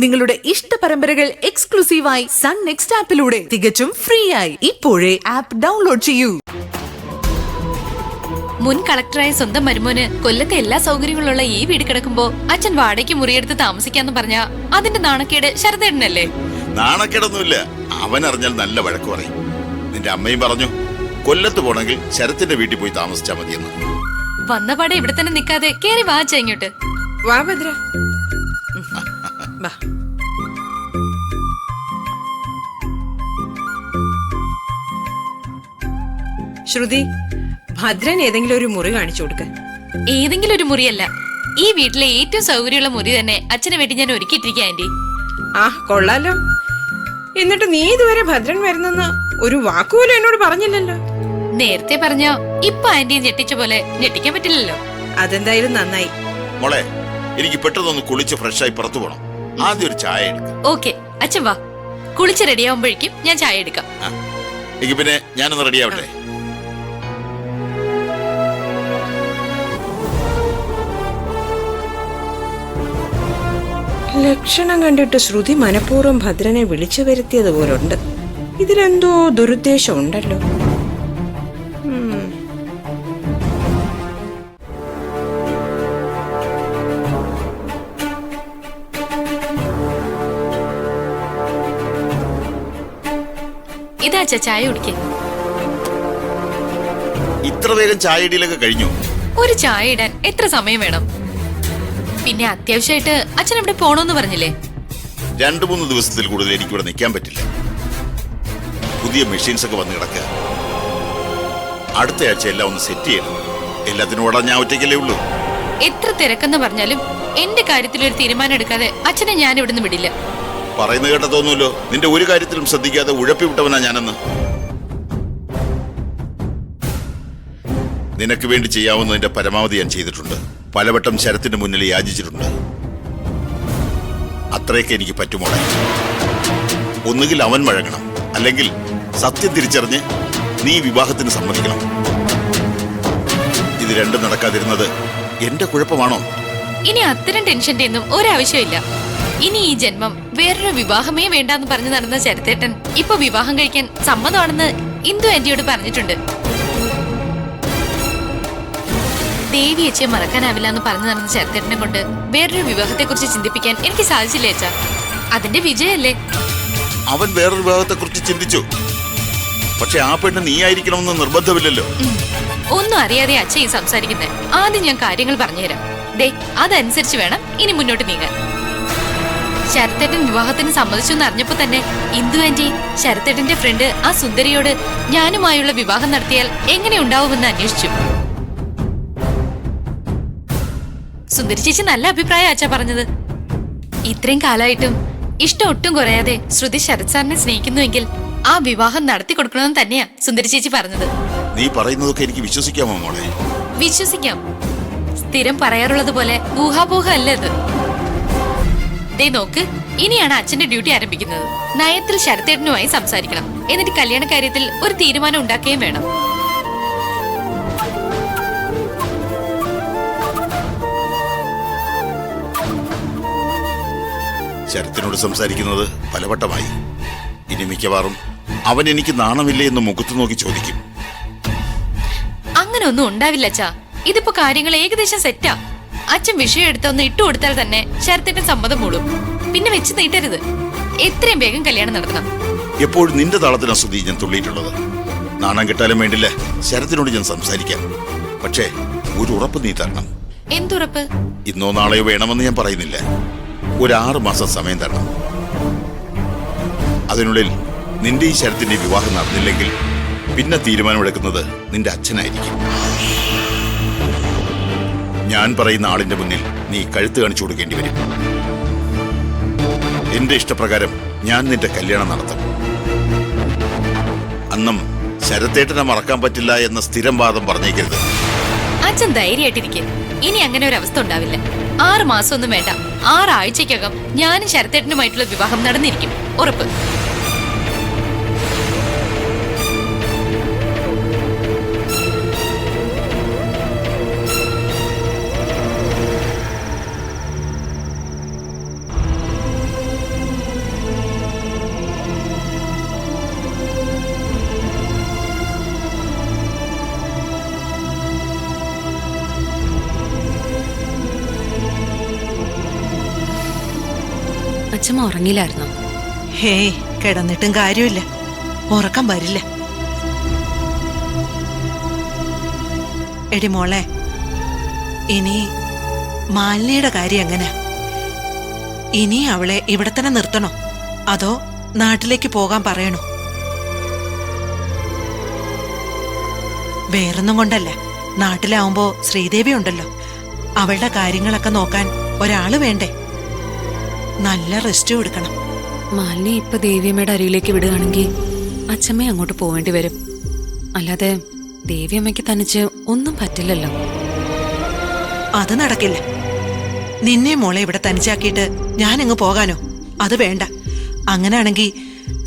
നിങ്ങളുടെ ഇഷ്ട പരമ്പരകൾ എക്സ്ക്ലൂസീവായി സൺ നെക്സ്റ്റ് ആപ്പിലൂടെ തികച്ചും ഫ്രീ ആയി ഇപ്പോഴേ ആപ്പ് ഡൗൺലോഡ് ചെയ്യൂ. മുൻ കളക്ടറായ സ്വന്തം മരുമോന് കൊല്ലത്തെ എല്ലാ സൗകര്യങ്ങളുള്ള ഈ വീട് കിടക്കുമ്പോ അച്ഛൻ വാടകയ്ക്ക് മുറിയെടുത്ത് താമസിക്കാന്ന് പറഞ്ഞ അതിന്റെ നാണക്കേട് ശരതേടനല്ലേ? നാണക്കേടൊന്നുമില്ല. അവൻ അറിഞ്ഞാൽ നല്ല വഴക്ക് പറയും. നിന്റെ അമ്മയും പറഞ്ഞു കൊല്ലത്ത് പോണെങ്കിൽ ശരത്തിന്റെ വീട്ടിൽ പോയി താമസിച്ചാ മതിയെന്ന്. വന്നപാടെ ഇവിടെ തന്നെ നിക്കാതെ കേറി വാച്ച ഇങ്ങോട്ട് വാ ഭദ്ര. ശ്രുതി, ഭദ്രൻ ഏതെങ്കിലും ഒരു മുറി കാണിച്ചു കൊടുക്ക. ഏതെങ്കിലും ഒരു മുറിയല്ല, ഈ വീട്ടിലെ ഏറ്റവും സൗകര്യമുള്ള മുറി തന്നെ അച്ഛനെ വേണ്ടി ഞാൻ ഒരുക്കിയിട്ടിരിക്കുക ആന്റി. ആ കൊള്ളാലോ. എന്നിട്ട് നീ ഇതുവരെ ഭദ്രൻ വരുന്നെന്ന് ഒരു വാക്കുപോലും എന്നോട് പറഞ്ഞില്ലല്ലോ. നേരത്തെ പറഞ്ഞോ, ഇപ്പൊ ആന്റിയെ ഞെട്ടിച്ച പോലെ ഞെട്ടിക്കാൻ പറ്റില്ലല്ലോ. അതെന്തായാലും നന്നായി. മോളെ, എനിക്ക് പെട്ടെന്നൊന്ന് കുളിച്ച് ഫ്രഷായി പുറത്തു പോണം. ആദ്യം ഒരു ചായ എടുക്കാം. ഓക്കെ അച്ഛൻ വാ, കുളിച്ച് റെഡിയാവുമ്പോഴേക്കും ഞാൻ ചായ എടുക്കാം. എനിക്ക് പിന്നെ ഞാനൊന്ന് റെഡിയാവട്ടെ. ലക്ഷണം കണ്ടിട്ട് ശ്രുതി മനഃപൂർവ്വം ഭദ്രനെ വിളിച്ചു വരുത്തിയതുപോലുണ്ട്. ഇതിലെന്തോ ദുരുദ്ദേശം ഉണ്ടല്ലോ. ഇതാ ചായ കുടിക്കേ. ഇത്ര വേഗം ചായ ഇടിയിലൊക്കെ കഴിഞ്ഞു? ഒരു ചായ ഇടാൻ എത്ര സമയം വേണം? പിന്നെ അത്യാവശ്യമായിട്ട് അച്ഛൻ ഇവിടെ പോണോന്ന് പറഞ്ഞില്ലേ? 2-3 ദിവസത്തിൽ കൂടുതൽ എനിക്കിവിടെ നിൽക്കാൻ പറ്റില്ല. പുതിയ മെഷീൻസ് ഒക്കെ വന്ന് കിടക്കുക. അടുത്ത ആഴ്ച എല്ലാം ഒന്ന് സെറ്റ് ചെയ്യണം. എല്ലാത്തിനും ഓടാൻ ഞാൻ ഒറ്റയ്ക്കല്ലേ ഉള്ളൂ. എത്ര തിരക്കെന്ന് പറഞ്ഞാലും എന്റെ കാര്യത്തിൽ ഒരു തീരുമാനം എടുക്കാതെ അച്ഛനെ ഞാൻ ഇവിടുന്ന് വിടില്ല. പറയുന്ന കേട്ട തോന്നുമല്ലോ നിന്റെ ഒരു കാര്യത്തിലും ശ്രദ്ധിക്കാതെ ഉഴപ്പി വിട്ടവനാ ഞാനെന്ന്. നിനക്ക് വേണ്ടി ചെയ്യാവുന്നതിന്റെ പരമാവധി ഞാൻ ചെയ്തിട്ടുണ്ട്. പലവട്ടം ശരത്തിന്റെ മുന്നിൽ യാചിച്ചിട്ടുണ്ട്. അത്രയൊക്കെ എനിക്ക് പറ്റുമോളെ. ഒന്നുകിൽ അവൻ വഴങ്ങണം, അല്ലെങ്കിൽ സത്യം തിരിച്ചറിഞ്ഞ് നീ വിവാഹത്തിന് സമ്മതിക്കണം. ഇത് രണ്ടും നടക്കാതിരുന്നത് എന്റെ കുഴപ്പമാണോ? ഇനി അത്തരം ടെൻഷന്റെ ഒന്നും ഒരാവശ്യമില്ല. ഇനി ഈ ജന്മം വേറൊരു വിവാഹമേ വേണ്ടാന്ന് പറഞ്ഞു നടന്ന ചരിത്തേട്ടൻ ഇപ്പൊ വിവാഹം കഴിക്കാൻ സമ്മതമാണെന്ന് ഇന്ദു ആന്റിയോട് പറഞ്ഞിട്ടുണ്ട്. ദേവി അച്ഛയെ മറക്കാനാവില്ല എന്ന് പറഞ്ഞു നടന്ന ചരിത്തേട്ടനെ കൊണ്ട് വേറൊരു വിവാഹത്തെ കുറിച്ച് ചിന്തിപ്പിക്കാൻ എനിക്ക് സാധിച്ചില്ലേ അച്ഛാ? അതിന്റെ വിജയല്ലേ? അവൻ വേറൊരു വിവാഹത്തെ കുറിച്ച് ചിന്തിച്ചു. പക്ഷെ ആ പെണ്ണ് നീ ആയിരിക്കണമെന്ന് നിർബന്ധമില്ലല്ലോ. ഒന്നും അറിയാതെ അച്ഛ ഈ സംസാരിക്കുന്നേ. ആദ്യം ഞാൻ കാര്യങ്ങൾ പറഞ്ഞുതരാം. ദേ, അതനുസരിച്ച് വേണം ഇനി മുന്നോട്ട് നീങ്ങാൻ. ശരത്തേട്ടൻ വിവാഹത്തിന് സമ്മതിച്ചു എന്ന് അറിഞ്ഞപ്പോ തന്നെ ഇന്ദു ആന്റി ശരത്തേട്ടന്റെ ഫ്രണ്ട് ആ സുന്ദരിയോട് ഞാനുമായുള്ള വിവാഹം നടത്തിയാൽ എങ്ങനെ ഉണ്ടാവുമെന്ന് അന്വേഷിച്ചു. സുന്ദരി ചേച്ചി നല്ല അഭിപ്രായം അച്ഛാ പറഞ്ഞത്. ഇത്രയും കാലമായിട്ടും ഇഷ്ടം ഒട്ടും കുറയാതെ ശ്രുതി ശരത് സാറിനെ സ്നേഹിക്കുന്നുവെങ്കിൽ ആ വിവാഹം നടത്തി കൊടുക്കണമെന്ന് തന്നെയാ സുന്ദരി ചേച്ചി പറഞ്ഞത്. നീ പറയുന്നതൊക്കെ എനിക്ക് വിശ്വസിക്കാമോ മോളെ? വിശ്വസിക്കാം. സ്ഥിരം പറയാറുള്ളത് പോലെ ഊഹാപോഹ അല്ല ഇത്. ദേ നോക്ക്, ഇനിയാണ് അച്ഛന്റെ ഡ്യൂട്ടി ആരംഭിക്കുന്നത്. നയത്തിൽ ശരത്തേട്ടനുമായി സംസാരിക്കണം. എന്നിട്ട് കല്യാണ കാര്യത്തിൽ ഒരു തീരുമാനം ഉണ്ടാക്കുകയും വേണം. ശരത്തിനോട് സംസാരിക്കുന്നത് പലവട്ടമായി. ഇനി മിക്കവാറും അവൻ എനിക്ക് നാണമില്ലേ എന്ന് മുഖത്ത് നോക്കി ചോദിക്കും. അങ്ങനെ ഒന്നും ഉണ്ടാവില്ല അച്ഛാ. ഇതിപ്പോ കാര്യങ്ങൾ ഏകദേശം സെറ്റാ. അച്ഛൻ വിഷയം എടുത്തൊന്ന് ഇട്ടുകൊടുത്താൽ തന്നെ ശരത്തേട്ടൻ സമ്മതം മൂടും. പിന്നെ വെച്ച് നീട്ടരുത്. എത്രയും വേഗം കല്യാണം നടത്തണം. എപ്പോഴും നിന്റെ താളത്തിനാ ശ്രുതി ഞാൻ തുള്ളിയിട്ടുള്ളത്. നാണം കിട്ടാലും വേണ്ടില്ല, ശരത്തിനോട് ഞാൻ സംസാരിക്കാം. പക്ഷേ ഒരു ഉറപ്പ് നീ തരണം. എന്തുറപ്പ്? ഇന്നോ നാളെയോ വേണമെന്ന് ഞാൻ പറയുന്നില്ല. ഒരു 6 മാസം സമയം തരണം. അതിനുള്ളിൽ നിന്റെ ഈ ശരത്തിന്റെ വിവാഹം നടന്നില്ലെങ്കിൽ പിന്നെ തീരുമാനമെടുക്കുന്നത് നിന്റെ അച്ഛനായിരിക്കും. ഞാൻ പറയുന്ന ആളിന്റെ മുന്നിൽ നീ കഴുത്ത് കാണിച്ചു കൊടുക്കേണ്ടി വരും. എന്റെ ഇഷ്ടപ്രകാരം ഞാൻ നിന്റെ കല്യാണം നടത്തും. അന്നും ശരത്തേട്ടനെ മറക്കാൻ പറ്റില്ല എന്ന സ്ഥിരം വാദം പറഞ്ഞേക്കരുത്. അച്ഛൻ ധൈര്യമായിട്ടിരിക്കെ. ഇനി അങ്ങനെ ഒരു അവസ്ഥ ഉണ്ടാവില്ല. 6 മാസമൊന്നും വേണ്ട, 6 ആഴ്ചക്കകം ഞാനും ശരത്തേട്ടനുമായിട്ടുള്ള വിവാഹം നടന്നിരിക്കും. ഉറപ്പ്. അച്ഛമ്മ ഉറങ്ങിയില്ലായിരുന്നോ? ഹേയ്, കിടന്നിട്ടും കാര്യമില്ല, ഉറക്കം വരില്ല. എടി മോളെ, ഇനി മാലിനിയുടെ കാര്യം എങ്ങനെ? ഇനി അവളെ ഇവിടെ തന്നെ നിർത്തണോ അതോ നാട്ടിലേക്ക് പോകാൻ പറയണോ? വേറൊന്നും കൊണ്ടല്ല, നാട്ടിലാവുമ്പോ ശ്രീദേവി ഉണ്ടല്ലോ, അവളുടെ കാര്യങ്ങളൊക്കെ നോക്കാൻ ഒരാള് വേണ്ടേ? നല്ല റെസ്റ്റ് കൊടുക്കണം. മാലിനി ഇപ്പൊ ദേവിയമ്മയുടെ അരിയിലേക്ക് വിടുകയാണെങ്കിൽ അച്ഛമ്മ അങ്ങോട്ട് പോവേണ്ടി വരും. അല്ലാതെ ദേവിയമ്മയ്ക്ക് തനിച്ച് ഒന്നും പറ്റില്ലല്ലോ. അത് നടക്കില്ല. നിന്നെ മോളെ ഇവിടെ തനിച്ചാക്കിയിട്ട് ഞാനങ്ങ് പോകാനോ? അത് വേണ്ട. അങ്ങനെയാണെങ്കിൽ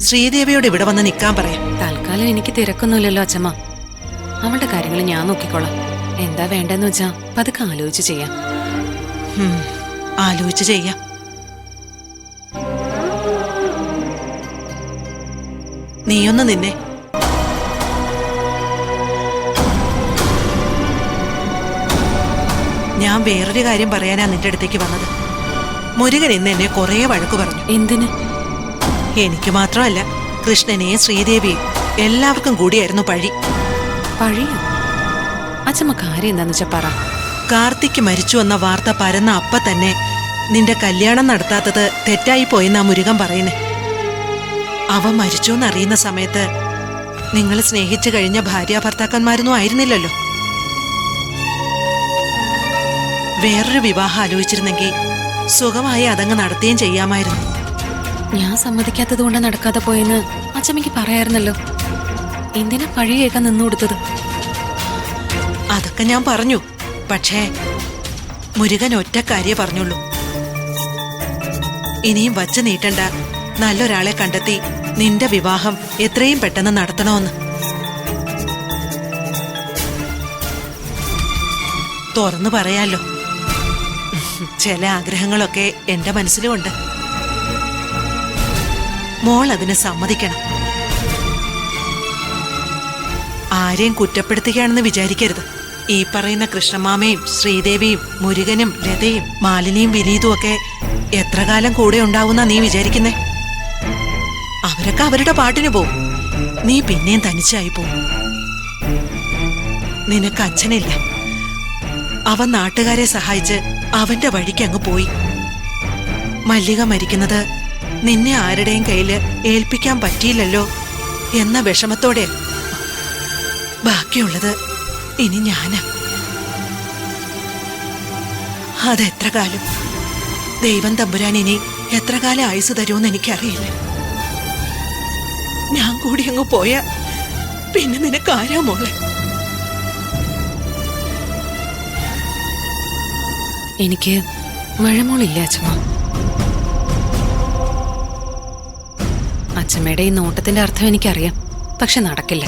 ശ്രീദേവിയോട് ഇവിടെ വന്ന് നിൽക്കാൻ പറയാം. തൽക്കാലം എനിക്ക് തിരക്കൊന്നുമില്ലല്ലോ അച്ഛമ്മ. അവളുടെ കാര്യങ്ങൾ ഞാൻ നോക്കിക്കോളാം. എന്താ വേണ്ടെന്ന് വെച്ചാ പതുക്കെ ആലോചിച്ച് ചെയ്യാം. ആലോചിച്ച് ചെയ്യാം. നീയൊന്ന് നിന്നെ. ഞാൻ വേറൊരു കാര്യം പറയാനാ നിന്റെ അടുത്തേക്ക് വന്നത്. മുരുകൻ ഇന്ന് എന്നെ കുറേ വഴക്കു പറഞ്ഞു. എന്തിന്? എനിക്ക് മാത്രമല്ല, കൃഷ്ണനെയും ശ്രീദേവിയും എല്ലാവർക്കും കൂടിയായിരുന്നു പഴി. പഴിയോ? അച്ഛമ്മ കാര്യം എന്താന്ന് വെച്ചാ പറ. കാർത്തിക്ക് മരിച്ചു എന്ന വാർത്ത പരന്ന അപ്പ തന്നെ നിന്റെ കല്യാണം നടത്താത്തത് തെറ്റായി പോയെന്നാ മുരുകൻ പറയുന്നേ. അവ മരിച്ചു എന്നറിയുന്ന സമയത്ത് നിങ്ങൾ സ്നേഹിച്ചു കഴിഞ്ഞ ഭാര്യാഭർത്താക്കന്മാരൊന്നും ആയിരുന്നില്ലല്ലോ. വേറൊരു വിവാഹം ആലോചിച്ചിരുന്നെങ്കിൽ സുഖമായി അതങ്ങ് നടത്തുകയും ചെയ്യാമായിരുന്നു. ഞാൻ സമ്മതിക്കാത്തത് കൊണ്ട് നടക്കാതെ പോയെന്ന് അച്ഛമ്മയ്ക്ക് പറയായിരുന്നല്ലോ. എന്തിനാ പഴി കേൾക്കാൻ നിന്നു കൊടുത്തത്? അതൊക്കെ ഞാൻ പറഞ്ഞു. പക്ഷേ മുരുകൻ ഒറ്റ കാര്യേ പറഞ്ഞുള്ളൂ. ഇനിയും വച്ച് നീട്ടണ്ട, നല്ലൊരാളെ കണ്ടെത്തി നിന്റെ വിവാഹം എത്രയും പെട്ടെന്ന് നടത്തണമെന്ന്. തുറന്നു പറയാലോ, ചില ആഗ്രഹങ്ങളൊക്കെ എന്റെ മനസ്സിലുമുണ്ട്. മോൾ അതിന് സമ്മതിക്കണം. ആരെയും കുറ്റപ്പെടുത്തുകയാണെന്ന് വിചാരിക്കരുത്. ഈ പറയുന്ന കൃഷ്ണമാമയും ശ്രീദേവിയും മുരുകനും ലതയും മാലിനിയും വിനീതും ഒക്കെ എത്ര കാലം കൂടെ ഉണ്ടാവുന്ന നീ വിചാരിക്കുന്നേ? അവരൊക്കെ അവരുടെ പാട്ടിന് പോവും. നീ പിന്നെയും തനിച്ചായി പോവും. നിനക്ക് അച്ഛനില്ല. അവൻ നാട്ടുകാരെ സഹായിച്ച് അവന്റെ വഴിക്ക് അങ്ങ് പോയി. മല്ലിക മരിക്കുന്നത് നിന്നെ ആരുടെയും കയ്യില് ഏൽപ്പിക്കാൻ പറ്റിയില്ലല്ലോ എന്ന വിഷമത്തോടെ. ബാക്കിയുള്ളത് ഇനി ഞാനാ. അതെത്ര കാലം ദൈവം തമ്പുരാൻ ഇനി എത്ര കാലം ആയുസ് തരുമെന്ന് എനിക്കറിയില്ല. ഞാൻ കൂടി അങ്ങ് പോയാ പിന്നെ നിനക്കാരാ മോളെ? എനിക്ക് മഴമോളില്ല അച്ഛമ്മ. അച്ഛമ്മയുടെ ഈ നോട്ടത്തിന്റെ അർത്ഥം എനിക്കറിയാം. പക്ഷെ നടക്കില്ല.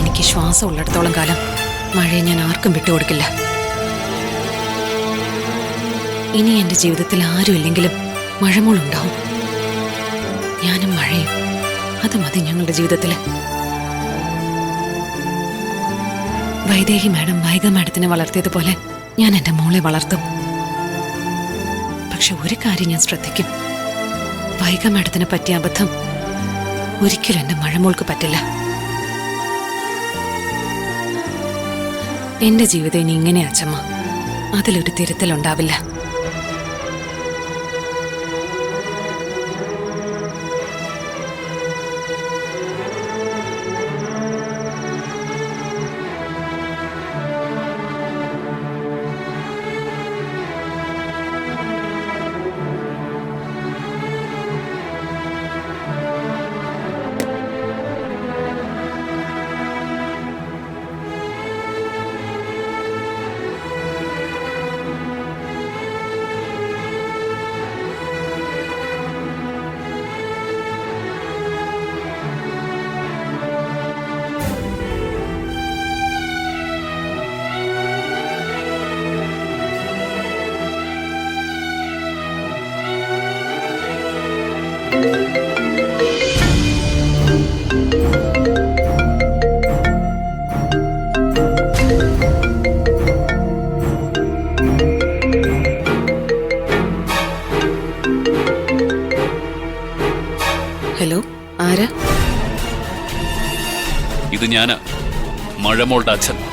എനിക്ക് ശ്വാസം ഉള്ളിടത്തോളം കാലം മഴയെ ഞാൻ ആർക്കും വിട്ടുകൊടുക്കില്ല. ഇനി എന്റെ ജീവിതത്തിൽ ആരും ഇല്ലെങ്കിലും മഴമോളുണ്ടാവും. ഞാനും മഴയും, അത് മതി ഞങ്ങളുടെ ജീവിതത്തില്. വൈദേഹി മാഡം വൈഗ മാഡത്തിനെ വളർത്തിയതുപോലെ ഞാൻ എന്റെ മോളെ വളർത്തും. പക്ഷെ ഒരു കാര്യം ഞാൻ ശ്രദ്ധിക്കും. വൈഗ മാഡത്തിനെ പറ്റിയ അബദ്ധം ഒരിക്കലും എന്റെ മഴമോൾക്ക് പറ്റില്ല. എന്റെ ജീവിതം ഇനി ഇങ്ങനെ അച്ഛമ്മ. അതിലൊരു തിരുത്തലുണ്ടാവില്ല. ഹലോ, ആരാ? ഇത് ഞാനാ, മഴമോളുടെ അച്ഛൻ.